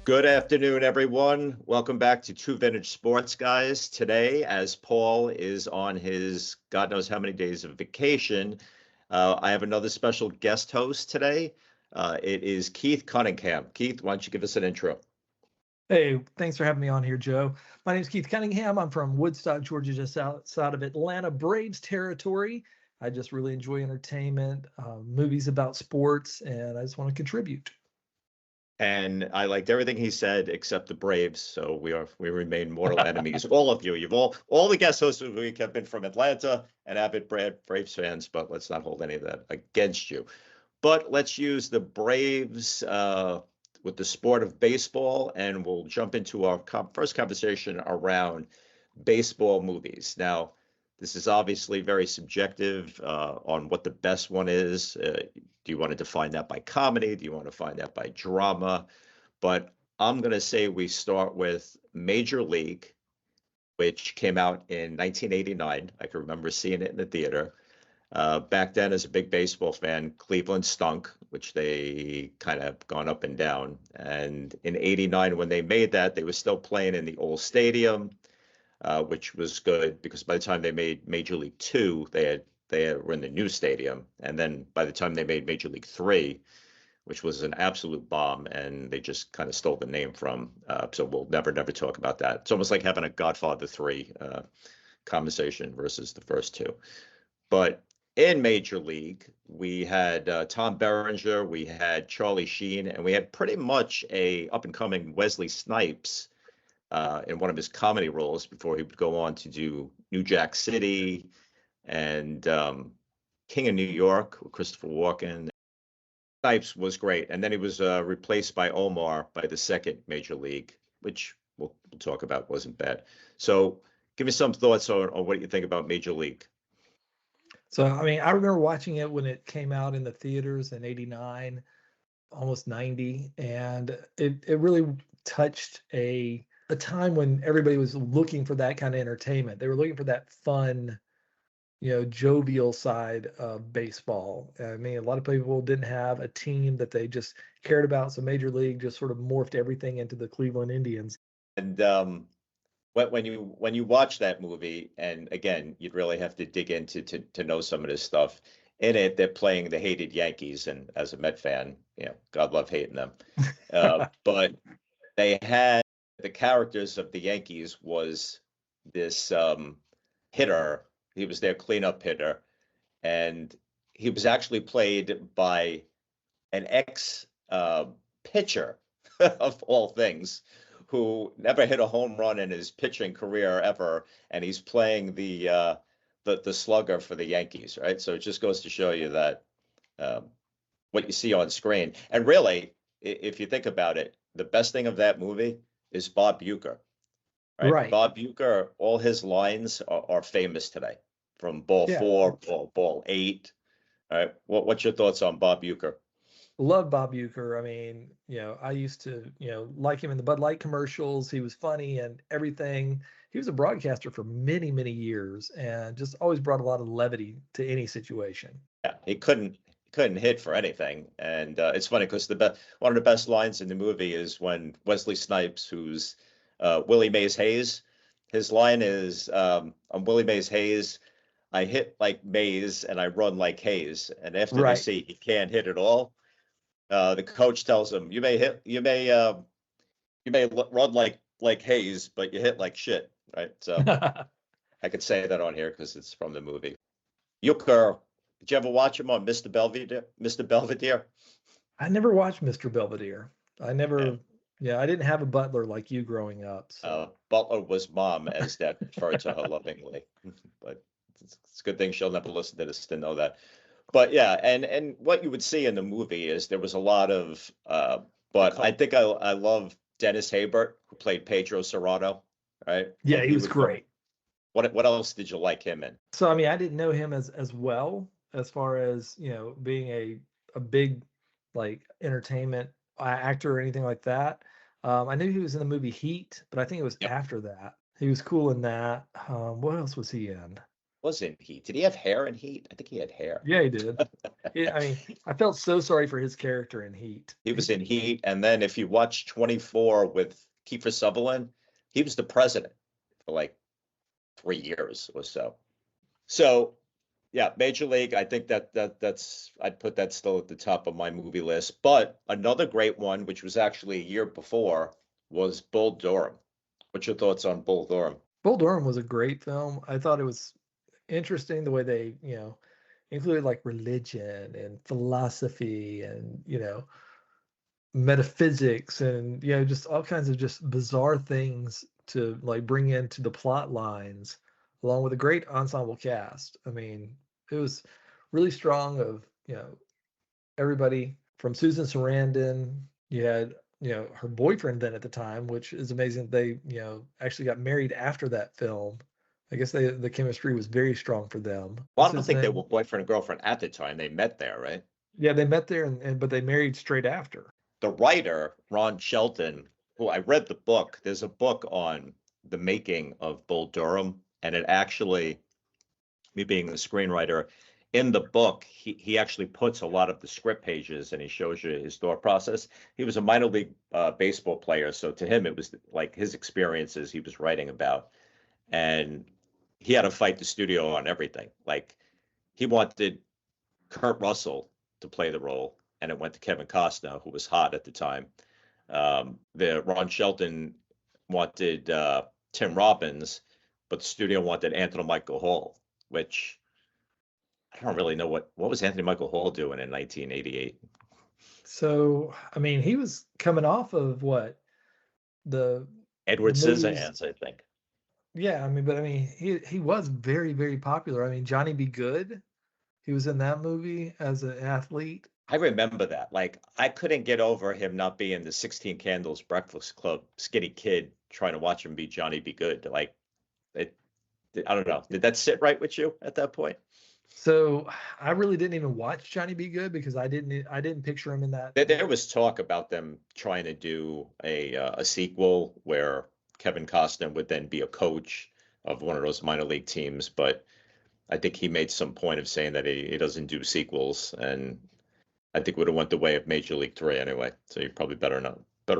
Good afternoon, everyone. Welcome back to Two Vintage Sports Guys. Today, as Paul is on his God knows how many days of vacation, I have another special guest host today. It is Keith Cunningham. Keith, why don't you give us an intro? Hey, thanks for having me on here, Joe. My name is Keith Cunningham. I'm from Woodstock, Georgia, just outside of Atlanta, Braves territory. I just really enjoy entertainment, movies about sports, and I just want to contribute. And I liked everything he said except the Braves, so we remain mortal enemies. All of you, all the guest hosts of the week have been from Atlanta and avid Braves fans, but let's not hold any of that against you. But let's use the Braves with the sport of baseball, and we'll jump into our first conversation around baseball movies. Now, this is obviously very subjective on what the best one is. Do you want to define that by comedy? Do you want to find that by drama? But I'm going to say we start with Major League, which came out in 1989. I can remember seeing it in the theater. Back then, as a big baseball fan, Cleveland stunk, which they kind of gone up and down. And in '89, when they made that, they were still playing in the old stadium, which was good because by the time they made Major League Two, they were in the new stadium. And then by the time they made Major League Three, which was an absolute bomb, and they just kind of stole the name from. So we'll never talk about that. It's almost like having a Godfather 3 conversation versus the first two. But in Major League, we had Tom Berenger, we had Charlie Sheen, and we had pretty much a up-and-coming Wesley Snipes in one of his comedy roles before he would go on to do New Jack City and King of New York with Christopher Walken. Snipes was great, and then he was replaced by Omar by the second Major League, which we'll talk about wasn't bad. So give me some thoughts on what you think about Major League. So, I mean, I remember watching it when it came out in the theaters in '89, almost '90, and it really touched a time when everybody was looking for that kind of entertainment. They were looking for that fun, jovial side of baseball. I mean, a lot of people didn't have a team that they just cared about, so Major League just sort of morphed everything into the Cleveland Indians. And when you watch that movie, and again, you'd really have to dig into to know some of this stuff. In it, they're playing the hated Yankees, and as a Met fan, God love hating them. But they had the characters of the Yankees was this hitter. He was their cleanup hitter, and he was actually played by an ex pitcher of all things who never hit a home run in his pitching career ever, and he's playing the slugger for the Yankees, right? So it just goes to show you that what you see on screen. And really, if you think about it, the best thing of that movie is Bob Uecker, right? Right. Bob Uecker, all his lines are famous today, from ball Yeah. four, ball eight. All right. What's your thoughts on Bob Uecker? Love Bob Uecker. I mean, I used to, like him in the Bud Light commercials. He was funny and everything. He was a broadcaster for many, many years and just always brought a lot of levity to any situation. Yeah, he couldn't hit for anything, and it's funny because one of the best lines in the movie is when Wesley Snipes, who's Willie Mays Hayes, his line is, "I'm Willie Mays Hayes. I hit like Mays and I run like Hayes." And after they Right. see he can't hit at all, the coach tells him, "You may run like Hayes, but you hit like shit." Right? So I could say that on here because it's from the movie. Euchre, did you ever watch him on Mr. Belvedere? Mr. Belvedere? I never watched Mr. Belvedere. I Yeah. never, yeah, I didn't have a butler like you growing up. So, Butler was mom, as Dad referred to her lovingly. But it's a good thing she'll never listen to this to know that. But yeah, and what you would see in the movie is there was a lot of, but I think I love Dennis Haybert, who played Pedro Serrano, right? yeah, And he he was would come. great. What else did you like him in? So, I mean, I didn't know him as well as far as, being a big like entertainment actor or anything like that. I knew he was in the movie Heat, but I think it was Yep. after that. He was cool in that. What else was he in? Was in Heat. Did he have hair in Heat? I think he had hair. Yeah, he did. I mean, I felt so sorry for his character in Heat. He was in Heat, and then if you watch 24 with Kiefer Sutherland, he was the president for like 3 years or so. So, yeah, Major League. I think that's I'd put that still at the top of my movie list. But another great one, which was actually a year before, was Bull Durham. What's your thoughts on Bull Durham? Bull Durham was a great film. I thought it was interesting the way they, included like religion and philosophy and, metaphysics and, just all kinds of just bizarre things to like bring into the plot lines along with a great ensemble cast. I mean, it was really strong of, everybody from Susan Sarandon. You had, her boyfriend then at the time, which is amazing. They, actually got married after that film. I guess the chemistry was very strong for them. Well, I What's don't his think they name? were boyfriend and girlfriend at the time. They met there, right? Yeah, they met there and but they married straight after. The writer, Ron Shelton, who I read the book, there's a book on the making of Bull Durham, and it actually, me being the screenwriter, in the book, he actually puts a lot of the script pages and he shows you his thought process. He was a minor league baseball player, so to him it was like his experiences he was writing about, and he had to fight the studio on everything. Like he wanted Kurt Russell to play the role, and it went to Kevin Costner, who was hot at the time. The Ron Shelton wanted Tim Robbins, but the studio wanted Anthony Michael Hall, which I don't really know what was Anthony Michael Hall doing in 1988. So, I mean, he was coming off of what the Edward the movies. Scissorhands, I think. Yeah, I mean, but I mean, he was very very popular. I mean, Johnny Be Good, he was in that movie as an athlete. I remember that. Like I couldn't get over him not being the 16 Candles Breakfast Club skinny kid trying to watch him be Johnny Be Good. Like it, I don't know. Did that sit right with you at that point? So I really didn't even watch Johnny Be Good because I didn't picture him in that. There was talk about them trying to do a sequel where Kevin Costner would then be a coach of one of those minor league teams, but I think he made some point of saying that he doesn't do sequels, and I think would have went the way of Major League 3 anyway. So you're probably better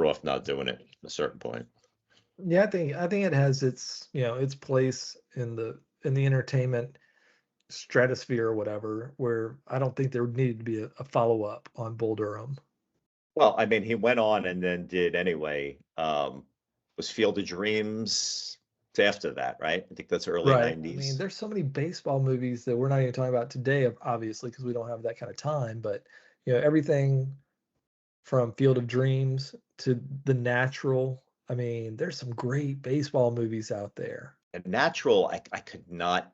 off not doing it at a certain point. Yeah, I think it has its its place in the entertainment stratosphere or whatever. Where I don't think there needed to be a follow up on Bull Durham. Well, I mean, he went on and then did anyway. Was Field of Dreams after that, right? I think that's early Right. I mean, 90s. there's so many baseball movies that we're not even talking about today, obviously, because we don't have that kind of time. But everything from Field of Dreams to The Natural. I mean, there's some great baseball movies out there. And Natural, I could not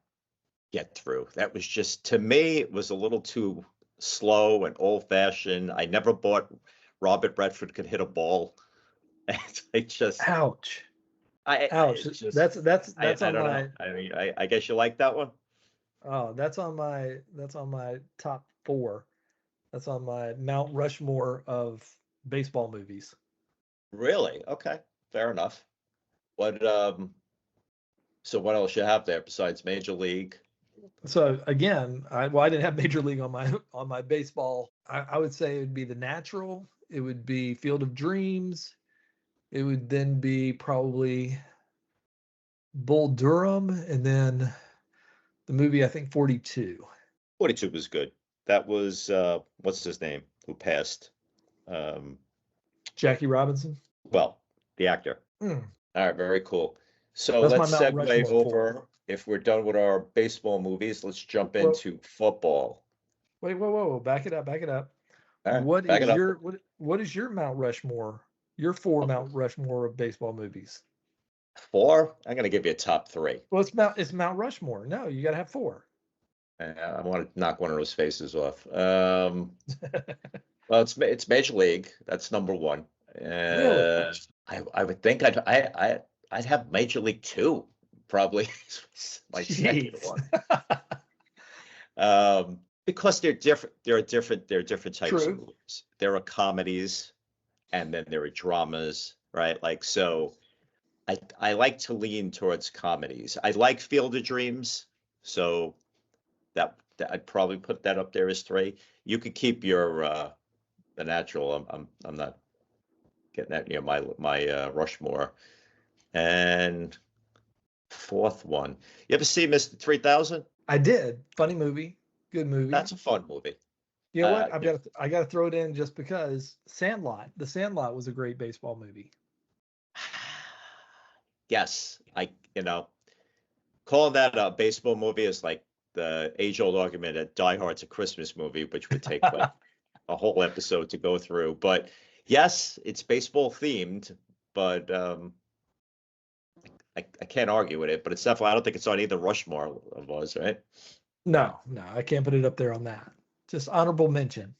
get through. That was just, to me, it was a little too slow and old fashioned. I never bought Robert Redford could hit a ball. I just, Ouch. I Ouch. just, That's I on don't know. my I mean, I guess you like that one. that's on my top four. That's on my Mount Rushmore of baseball movies. Really? Okay, fair enough. What, so what else you have there besides Major League? So again, I didn't have Major League on my baseball. I would say it would be The Natural. It would be Field of Dreams. It would then be probably Bull Durham, and then the movie I think 42. 42 was good. That was what's his name who passed? Um, Jackie Robinson. well, the actor. Mm, All right, very cool. So that's my let's Mount segue Rushmore for. over. If we're done with our baseball movies, let's jump Well, into football. wait, whoa, whoa, whoa, back it up, back it up. All right, What back it is up. what is your Mount Rushmore? Your four Mount Rushmore of baseball movies. Four. I'm going to give you a top three. Well, it's Mount Rushmore. No, you got to have four. I want to knock one of those faces off. Well, it's Major League. That's number one. Really? I would think I'd have Major League Two probably my second Jeez. one. Because they're different. They're different types of True. movies. There are comedies, and then there are dramas, right? Like so, I like to lean towards comedies. I like Field of Dreams. So that I'd probably put that up there as 3. You could keep your The Natural. I'm not getting that near my Rushmore. And 4th one. You ever see Mr. 3000? I did. Funny movie. Good movie. That's a fun movie. You know what? I got to throw it in just because Sandlot. The Sandlot was a great baseball movie. Yes, calling that a baseball movie is like the age-old argument that Die Hard's a Christmas movie, which would take like a whole episode to go through. But yes, it's baseball themed, but I can't argue with it. But it's definitely, I don't think it's on either Rushmore of ours, right? No, I can't put it up there on that. Just honorable mention.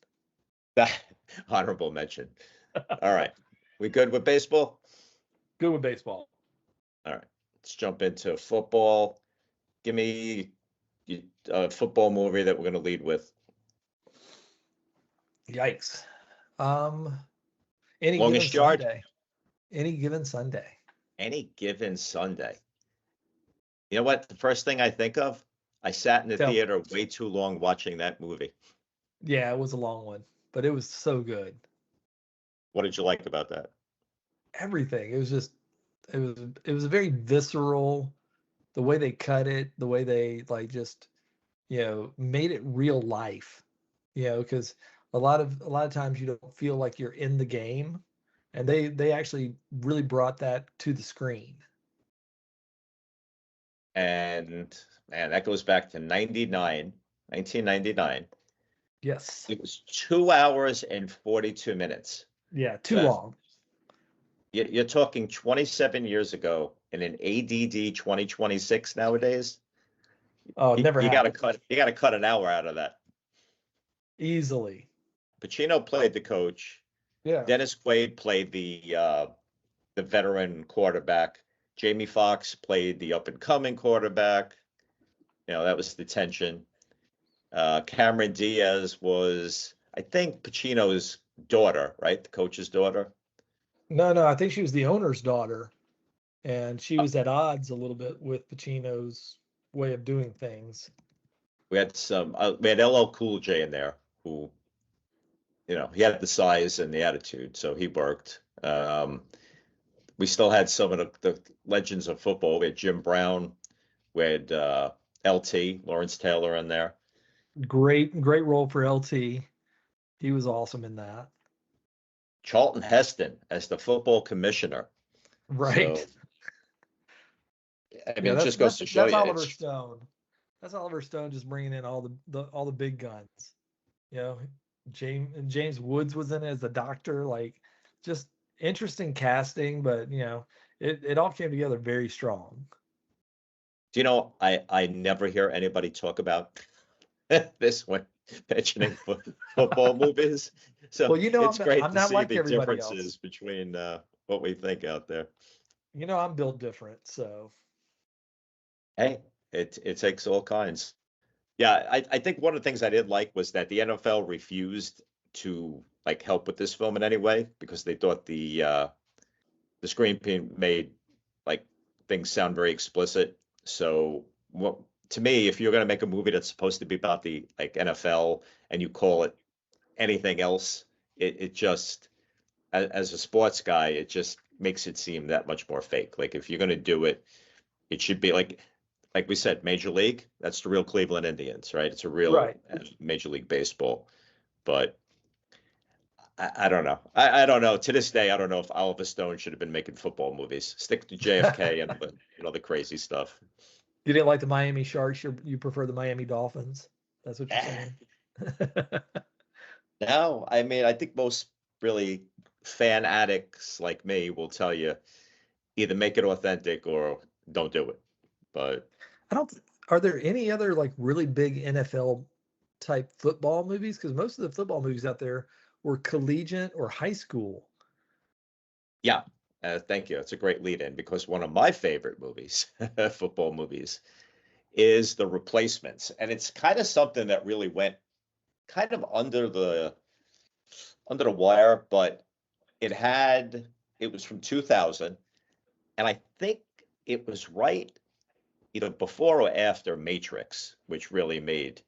Honorable mention. All right, we good with baseball? Good with baseball. All right, let's jump into football. Give me a football movie that we're going to lead with. Yikes. Longest yard? Any given Sunday. Any given Sunday. You know what? The first thing I think of, I sat in the theater way too long watching that movie. Yeah, it was a long one, but it was so good. What did you like about that? Everything. It was very visceral. The way they cut it, the way they just, made it real life. Because a lot of times you don't feel like you're in the game, and they actually really brought that to the screen. And man, that goes back to 1999. Yes. It was 2 hours and 42 minutes. Yeah, too long. You're talking 27 years ago in an ADD 2026 nowadays. Oh, never. You got to cut an hour out of that. Easily. Pacino played the coach. Yeah. Dennis Quaid played the veteran quarterback. Jamie Foxx played the up-and-coming quarterback. That was the tension. Cameron Diaz was, I think, Pacino's daughter, right? The coach's daughter. No, I think she was the owner's daughter, and she was at odds a little bit with Pacino's way of doing things. We had LL Cool J in there, who, he had the size and the attitude, so he worked. We still had some of the legends of football. We had Jim Brown. We had LT, Lawrence Taylor, in there. Great role for LT. He was awesome in that. Charlton Heston as the football commissioner. Right. So, it just goes to show that's you. Oliver Stone. That's Oliver Stone just bringing in all the big guns. James Woods was in it as the doctor. Like, just interesting casting, but it all came together very strong. Do I never hear anybody talk about this one mentioning football movies. So it's great to see the differences between what we think out there. I'm built different, so. Hey, it takes all kinds. Yeah, I think one of the things I did like was that the NFL refused to help with this film in any way because they thought the screenplay made things sound very explicit. So to me, if you're going to make a movie that's supposed to be about the NFL and you call it anything else, it just, as a sports guy, it just makes it seem that much more fake. If you're going to do it, it should be like we said, Major League. That's the real Cleveland Indians, right? It's a real Major League Baseball. But I don't know. I don't know. To this day, I don't know if Oliver Stone should have been making football movies. Stick to JFK and the crazy stuff. You didn't like the Miami Sharks. You prefer the Miami Dolphins. That's what you're saying. No, I mean, I think most really fan addicts like me will tell you either make it authentic or don't do it. But are there any other really big NFL type football movies? Because most of the football movies out there were collegiate or high school. Yeah. Thank you. It's a great lead in because one of my favorite movies, football movies, is The Replacements. And it's kind of something that really went kind of under the wire, but it was from 2000. And I think it was right either before or after Matrix, which really made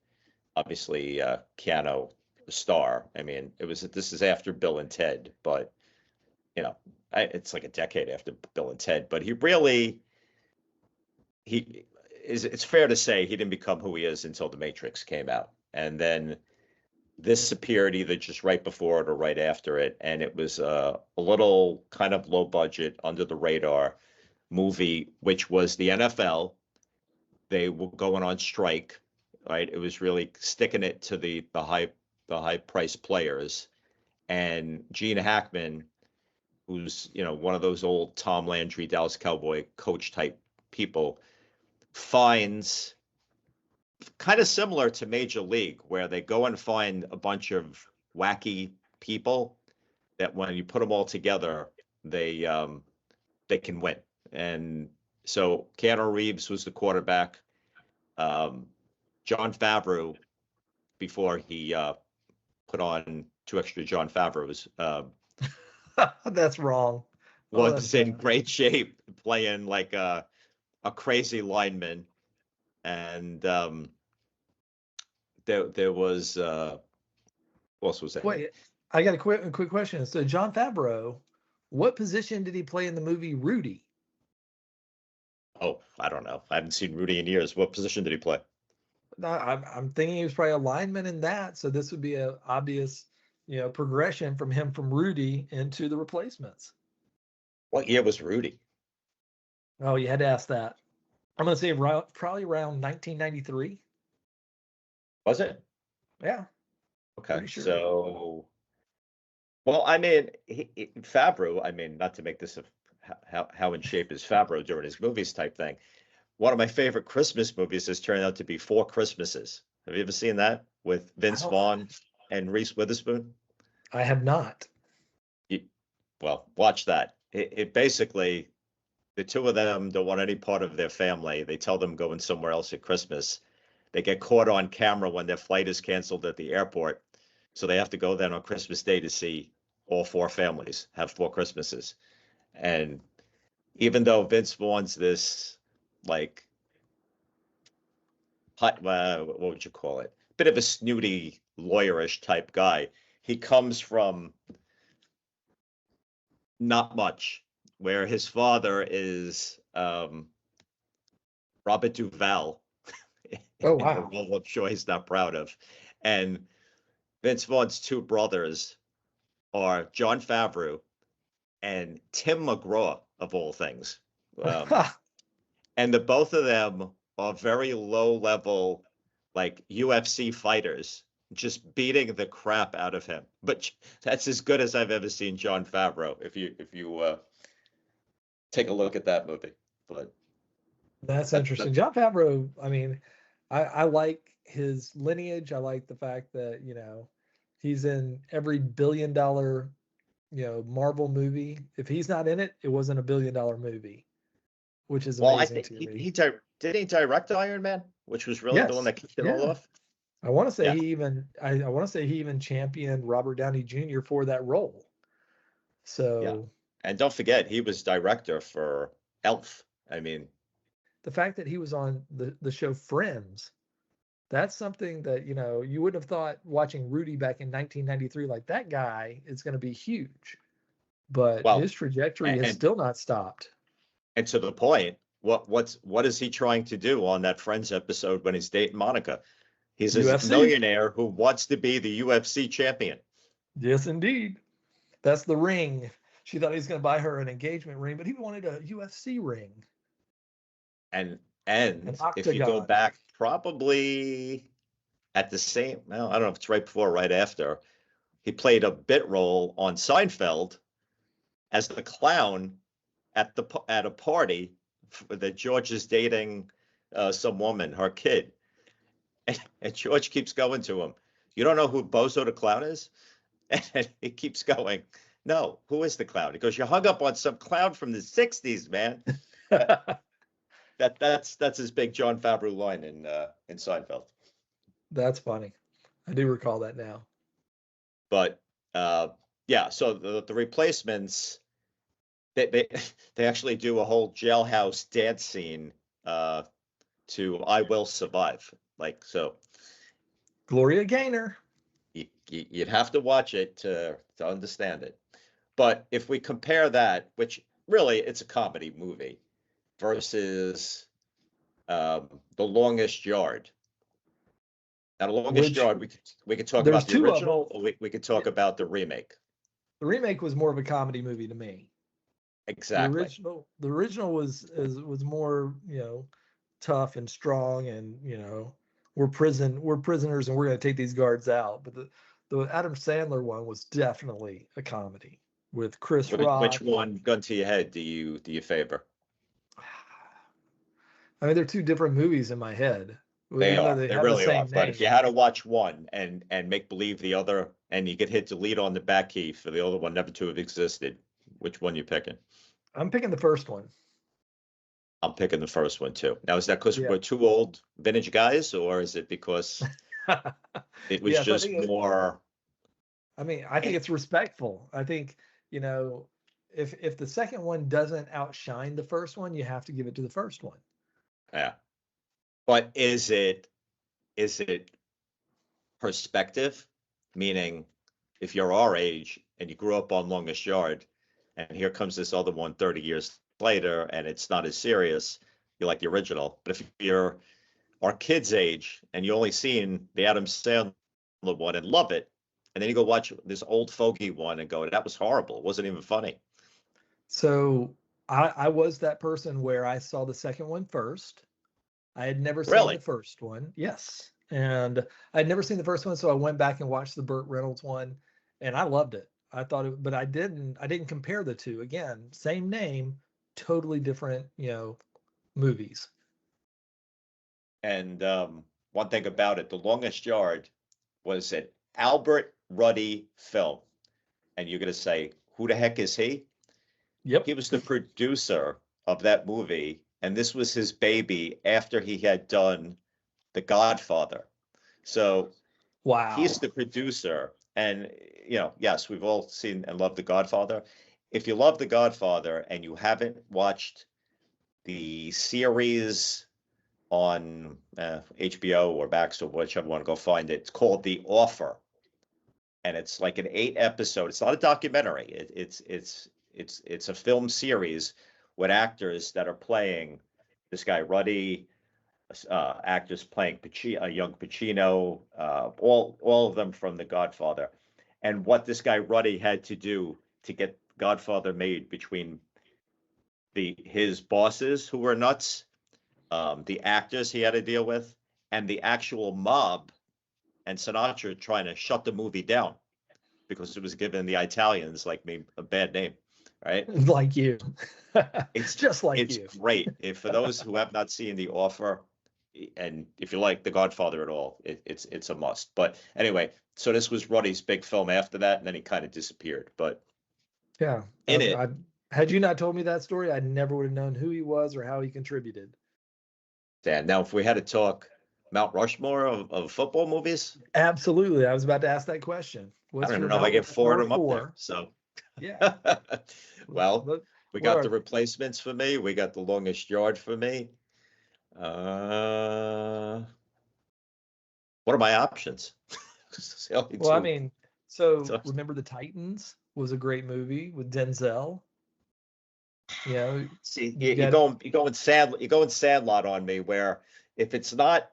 obviously Keanu a star. I mean, this is after Bill and Ted, but it's like a decade after Bill and Ted. But it's fair to say he didn't become who he is until The Matrix came out, and then this appeared either just right before it or right after it, and it was a little kind of low budget, under the radar movie, which was the NFL. They were going on strike, right? It was really sticking it to the high price players, and Gene Hackman, who's one of those old Tom Landry, Dallas Cowboy coach type people, finds, kind of similar to Major League, where they go and find a bunch of wacky people that when you put them all together, they can win. And so Keanu Reeves was the quarterback. Jon Favreau, before he put on 2 extra Jon Favreaus, That's wrong. was in great shape, playing like a crazy lineman. And there was who else was that? Wait, I got a quick question. So Jon Favreau, what position did he play in the movie Rudy? Oh, I don't know. I haven't seen Rudy in years. What position did he play? I'm thinking he was probably a lineman in that. So this would be a obvious, progression from him from Rudy into the replacements. What year was Rudy? Oh, you had to ask that. I'm going to say probably around 1993. Was it? Yeah. Okay. Sure. So, well, I mean, Favreau, I mean, not to make this how in shape is Favreau during his movies type thing. One of my favorite Christmas movies has turned out to be Four Christmases. Have you ever seen that with Vince Vaughn and Reese Witherspoon? I have not. Well, watch that. It basically, the two of them don't want any part of their family. They tell them going somewhere else at Christmas. They get caught on camera when their flight is canceled at the airport. So they have to go then on Christmas Day to see all four families have four Christmases. And even though Vince Vaughn's this, like, what would you call it? Bit of a snooty, lawyerish type guy. He comes from not much, where his father is Robert Duvall. Oh, wow. A role I'm sure he's not proud of. And Vince Vaughn's two brothers are Jon Favreau and Tim McGraw, of all things. And the both of them are very low level, like UFC fighters, just beating the crap out of him. But that's as good as I've ever seen Jon Favreau. If you take a look at that movie. But that's interesting. Jon Favreau, I mean, I like his lineage. I like the fact that, he's in every billion-dollar, Marvel movie. If he's not in it, it wasn't a billion-dollar movie, which is amazing. Well, I think to me. he did he direct Iron Man, which was really the one that kicked it all off. I want to say I want to say he even championed Robert Downey Jr. for that role. So, and don't forget, he was director for Elf. I mean, the fact that he was on the show Friends, that's something that, you wouldn't have thought watching Rudy back in 1993, like that guy is going to be huge, but his trajectory has still not stopped. And to the point, what is he trying to do on that Friends episode when he's dating Monica? He's a millionaire who wants to be the UFC champion. Yes, indeed. That's the ring. She thought he was going to buy her an engagement ring, but he wanted a UFC ring. And if you go back, probably at the same, well, I don't know if it's right before or right after, he played a bit role on Seinfeld as the clown at a party that George is dating some woman, her kid. And George keeps going to him. You don't know who Bozo the Clown is? And he keeps going, no, who is the clown? He goes, you hung up on some clown from the 60s, man. That's his big Jon Favreau line in Seinfeld. That's funny. I do recall that now. But so the replacements, they actually do a whole jailhouse dance scene to I Will Survive. Like, so Gloria Gaynor. you'd have to watch it to understand it. But if we compare that, which really it's a comedy movie, versus The Longest Yard. Now, The Longest Which Yard, we could talk there's about the two of them. original, or we could talk about the remake. The remake was more of a comedy movie to me. Exactly. The original was more, tough and strong, and we're prisoners and we're going to take these guards out. But the Adam Sandler one was definitely a comedy with Chris Which Rock. one, gun to your head, do you favor? I mean, they're two different movies in my head, They even though are. they They have the really are. same But if you name. had to watch one and make believe the other, and you could hit delete on the back key for the other one never to have existed, which one you picking? I'm picking the first one. I'm picking the first one too. Now, is that because Yeah. we're two old vintage guys, or is it because it was Yes, just more? I mean, I think it's respectful. I think, if the second one doesn't outshine the first one, you have to give it to the first one. Yeah. But is it perspective? Meaning, if you're our age and you grew up on Longest Yard, and here comes this other one 30 years later, and it's not as serious, you like the original. But if you're our kids' age and you only seen the Adam Sandler one and love it, and then you go watch this old fogey one and go, that was horrible. It wasn't even funny. So I was that person where I saw the second one first. I had never seen the Really? first one. Yes. And I'd never seen the first one, so I went back and watched the Burt Reynolds one, and I loved it. I thought it, but I didn't compare the two. Again, same name, totally different, movies. And one thing about it, The Longest Yard was an Albert Ruddy film. And you're going to say, who the heck is he? Yep. He was the producer of that movie. And this was his baby after he had done The Godfather. So Wow. he's the producer. And, yes, we've all seen and loved The Godfather. If you love The Godfather and you haven't watched the series on HBO or Max or whichever one, go find it. It's called The Offer, and it's like an 8 episode. It's not a documentary. It's a film series with actors that are playing this guy Ruddy, actors playing a young Pacino, all of them from The Godfather, and what this guy Ruddy had to do to get Godfather made between his bosses who were nuts, the actors he had to deal with, and the actual mob, and Sinatra trying to shut the movie down because it was giving the Italians like me a bad name, right? Like you. It's just like it's you. great. If for those who have not seen The Offer, and if you like The Godfather at all, it's a must. But anyway, so this was Ruddy's big film after that, and then he kind of disappeared. But Yeah. in it, Had you not told me that story, I never would have known who he was or how he contributed. Dan, now if we had to talk Mount Rushmore of football movies, Absolutely. I was about to ask that question. I What's don't even your know if I Mount get four of Rushmore them up there. for? So, Yeah. well, What we what got are the replacements for me. We got The Longest Yard for me. What are my options? It's the only Well, I two. mean, so So, Remember the Titans was a great movie with Denzel. You know, see, you got you're going Sandlot on me. Where if it's not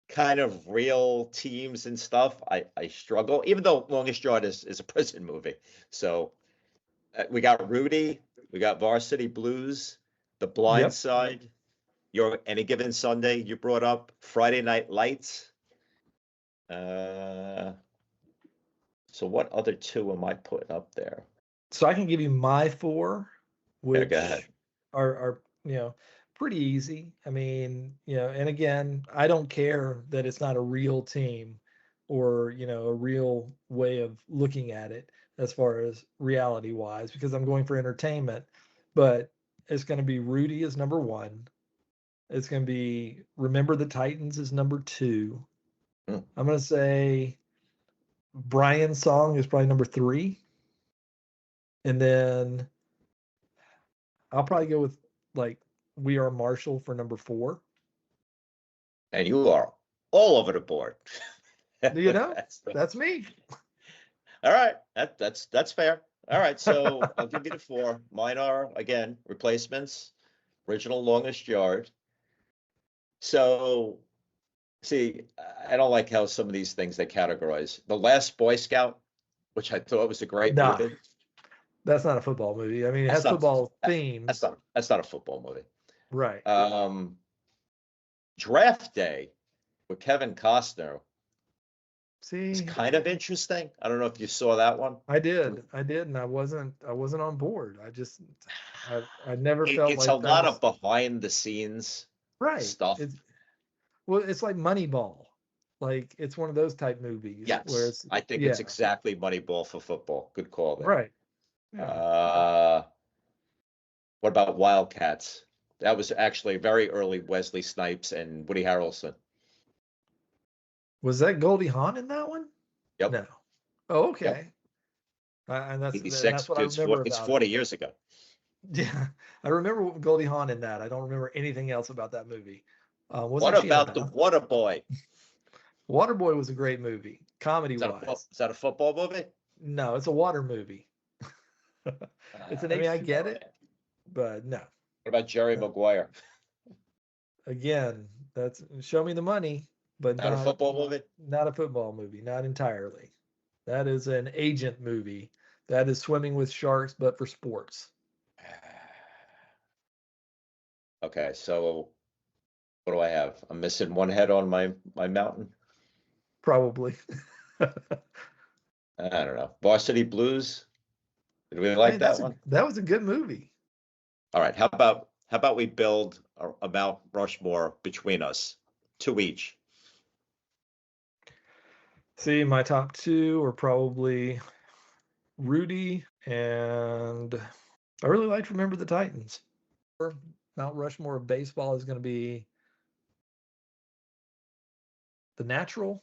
kind of real teams and stuff, I struggle. Even though Longest Yard is a prison movie, so we got Rudy, we got Varsity Blues, The Blind yep. Side. Your Any Given Sunday you brought up, Friday Night Lights. Uh, so what other two am I putting up there? So I can give you my four, Yeah, go ahead. which are pretty easy. I mean, and again, I don't care that it's not a real team or a real way of looking at it as far as reality wise, because I'm going for entertainment. But it's going to be Rudy is number one. It's going to be Remember the Titans is number two. Hmm. I'm going to say Brian's Song is probably number three. And then I'll probably go with like We Are Marshall for number four. And you are all over the board. You know, That's that's me. all right. That's fair. All right, so I'll give you the four. Mine are again replacements, original longest yard. So see, I don't like how some of these things they categorize. The Last Boy Scout, which I thought was a great Nah, movie. that's not a football movie. I mean, it That's has not football that's themes, not a football movie. right? Draft Day with Kevin Costner is See, kind of interesting. I don't know if you saw that one. I did, and I wasn't on board. I never felt It's a like that lot of was behind the scenes right. stuff. It's like Moneyball, like it's one of those type movies where Yes, it's I think yeah, it's exactly Moneyball for football. Good call there. right, yeah. What about Wildcats? That was actually very early Wesley Snipes and Woody Harrelson. Was that Goldie Hawn in that one? Yep. No. Oh, Yep. okay. And that's 86. what I remember It's about it. 40 years ago. Yeah, I remember Goldie Hawn in that. I don't remember anything else about that movie. What Wasn't she in a about The bath? Water Boy? Waterboy was a great movie, comedy Is wise. that a football movie? No, it's a water movie. It's an I mean, I get all it, right. but no. What about Jerry Maguire? Again, that's show me the money, but Not a football movie? not a football movie, not entirely. That is an agent movie. That is swimming with sharks, but for sports. Okay, so what do I have? I'm missing one head on my mountain. Probably. I don't know. Varsity Blues. Did we like Hey, that one? that was a good movie. All right. How about we build a Mount Rushmore between us, two each. See, my top two are probably Rudy and I really liked Remember the Titans. Mount Rushmore of baseball is going to be The Natural,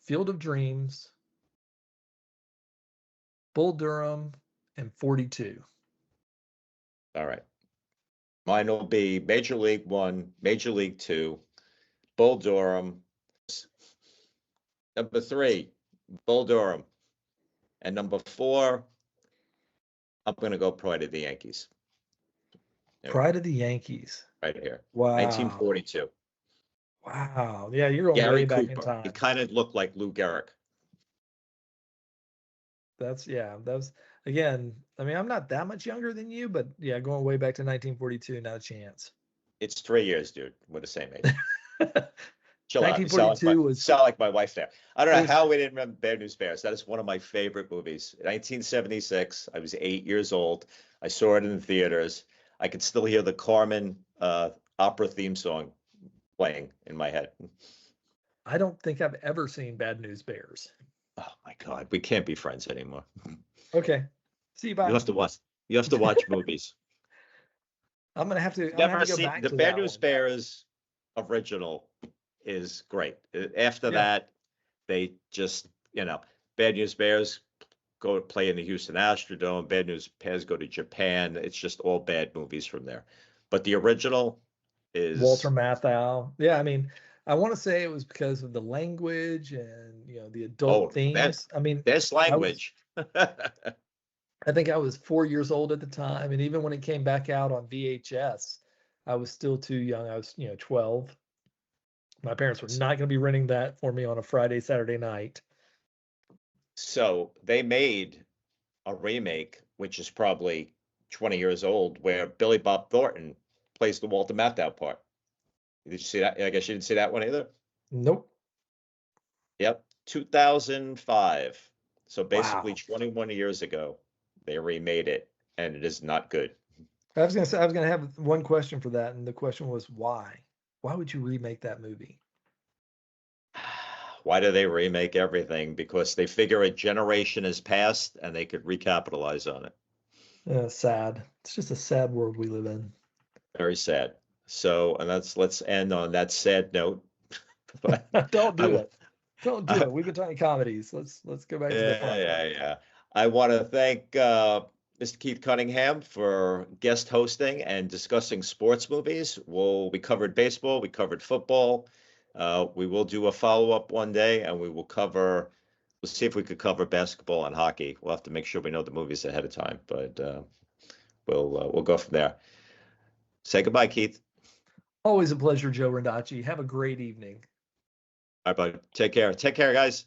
Field of Dreams, Bull Durham, and 42. All right. Mine will be Major League One, Major League Two, Bull Durham. Number three, Bull Durham. And number four, I'm going to go Pride of the Yankees. Pride of the Yankees. Right here. Wow. 1942. Wow. Yeah, you're going Gary way back in Cooper. time. He kind of looked like Lou Gehrig. That was again, I mean, I'm not that much younger than you, but yeah, going way back to 1942, not a chance. It's 3 years, dude. We're the same age. Chill out. 1942 sound like my wife there. I don't know how we didn't remember Bad News Bears. That is one of my favorite movies. 1976. I was 8 years old. I saw it in the theaters. I could still hear the Carmen opera theme song playing in my head. I don't think I've ever seen Bad News Bears. Oh my God, we can't be friends anymore. Okay. See you. Bye. You have to watch. You have to watch movies. I'm gonna have to. Never go seen back the to Bad that News one. Bears original is great. After that, they just Bad News Bears go play in the Houston Astrodome. Bad News Bears go to Japan. It's just all bad movies from there. But the original is Walter Matthau. Yeah, I mean, I want to say it was because of the language and the adult themes. I mean, there's language. I think I was 4 years old at the time, and even when it came back out on VHS, I was still too young. I was 12. My parents were not going to be renting that for me on a Friday, Saturday night. So they made a remake, which is probably 20 years old, where Billy Bob Thornton plays the Walter Matthau part. Did you see that? I guess you didn't see that one either. Nope. Yep, 2005. So basically Wow. 21 years ago, they remade it, and it is not good. I was gonna have one question for that, and the question was why? Why would you remake that movie? Why do they remake everything? Because they figure a generation has passed and they could recapitalize on it. Sad. It's just a sad world we live in. Very sad. So, and let's end on that sad note. Don't do it. Don't do it. We've been talking comedies. Let's go back to the fun. Yeah. I want to thank Mr. Keith Cunningham for guest hosting and discussing sports movies. We covered baseball, we covered football, We will do a follow-up one day, and we'll see if we could cover basketball and hockey. We'll have to make sure we know the movies ahead of time, but we'll go from there. Say goodbye, Keith. Always a pleasure, Joe Randacci. Have a great evening. All right, bud. Take care. Take care, guys.